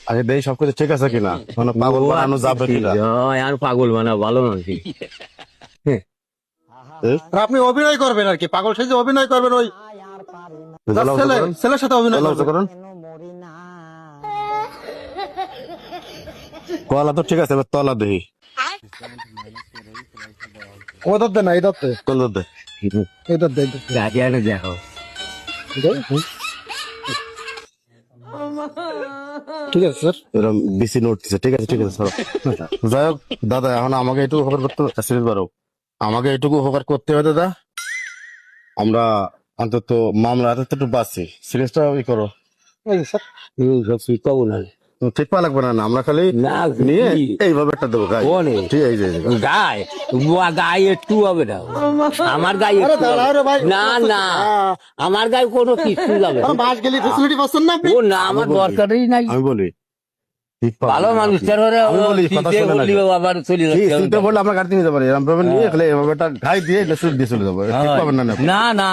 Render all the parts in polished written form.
আগে দেই সবকিছু ঠিক আছে কিনা, মানে পাগল বানানো যাবে কিনা। আর পাগল বানা ভালো মানুষ। আপনি অভিনয় করবেন আর কি, পাগল সেজে অভিনয় করবেন, ওই ছেলের সাথে অভিনয় করবেন। গলা তো ঠিক আছে, এবার তলা দেহি। ও দত্তে না, এই দত্তে, কোন দে? এই দত্তে। গাড়িয়ানে দেখো ঠিক আছে স্যার। এরকম বিসি নোট দিছে, ঠিক আছে ঠিক আছে সরো। যাই হোক দাদা, এখন আমাকে একটু উপকার করতে হবে, সিরিজ বারো আমাকে এটুকু উপকার করতে হবে দাদা। আমরা অন্তত মামলা হাতে একটু বাঁচছি, সিরিজটা ই করো। এই যে স্যার, সব সুই পাবো না ঠিক পা লাগবে না, আমরা খালি না নিয়ে এইভাবে একটা দেবো গায়ে। কোনে? ঠিক এই যে গায়ে গায়ে একটু হবে না, আমার গায়ে একটু হবে। না না, আমার গায়ে কোনো কিছু যাবে না। বাস গেলে ফেসিলিটি পাচ্ছেন না আপনি? ও না, আমার দরকারই নাই। আমি বলি ঠিক পা ভালো মানুষ আমি বলি কথা শুনে না। আবার চলে ঠিক যাচ্ছে। সিটে বললে আমরা গাড়ি নিয়ে যাবো, এরকম ভাবে নিয়ে খালি এভাবে একটা ঘাই দিয়ে লেসুর দিয়ে চলে যাবো, ঠিক পাবেন না আপনি? না না,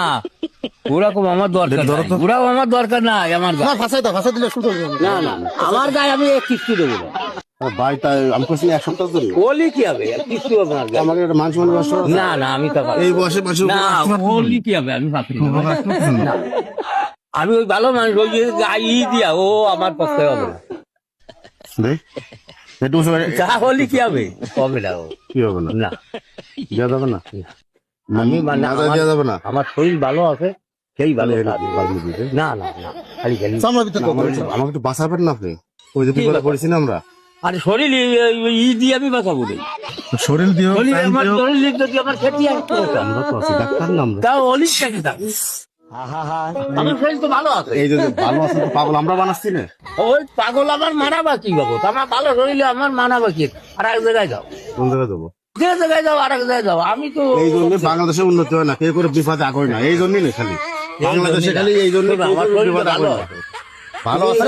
ওরকম আমার দরকার নাই। ওরাও আমার দরকার নাই আমার গায়ে। ফাঁসাই দাও, ফাঁসাই দিলে শুরু করবেন। না না, আমার গায়ে আমি এক কিস্তি দেবো না। ভাই তাই আমি করছি এক সপ্তাহ ধরে বলি কি হবে, এক কিস্তি হবে আমার গায়ে। আমাকে একটা মানুষ মানে নষ্ট হচ্ছে। না না, আমি তা পারবো এই বয়সে মানুষ না। বলি কি হবে, আমি পারবো না। আমি ওই ভালো মানুষ, ওই যে গায়ে দিয়া ও আমার পক্ষে হবে না। একটু যা হলি কি হবে, হবে না ও। কি হবে না, না, দেওয়া যাবে না, আমি মানে না দেওয়া যাবে না। আমার শরীর ভালো আছে, সেই ভালো থাকবে। না না না, খালি খালি সামনের ভিতরে আমাকে একটু বাঁচাবেন না আপনি, ওই যে বিপদে পড়েছি না আমরা। আরে শরীর ই দিয়ে আমি বাঁচাবো রে। শরীর দিও শরীর আমার শরীর যদি আমার খেতে আসতো, আমরা তো আছি ডাক্তার না আমরা। তাও অলিশ থাকে থাক। আমার শরীর তো ভালো আছে। এই যে ভালো আছে তো পাগল আমরা বানাচ্ছি না। ওই পাগল আমার মানাবা কি বাবু, আমার ভালো শরীরে আমার মানাবা কি। আর এক জায়গায় যাও, কোন জায়গায় দেবো? যে জায়গায় যাও আর এক জায়গায় যাও। আমি তো এই জন্য বাংলাদেশে উন্নতি হয় না, কেউ করে বিপদে আগে না, এই জন্যই না খালি বাংলাদেশে খালি এই জন্য আমার শরীর ভালো আছে। ভালো আছে।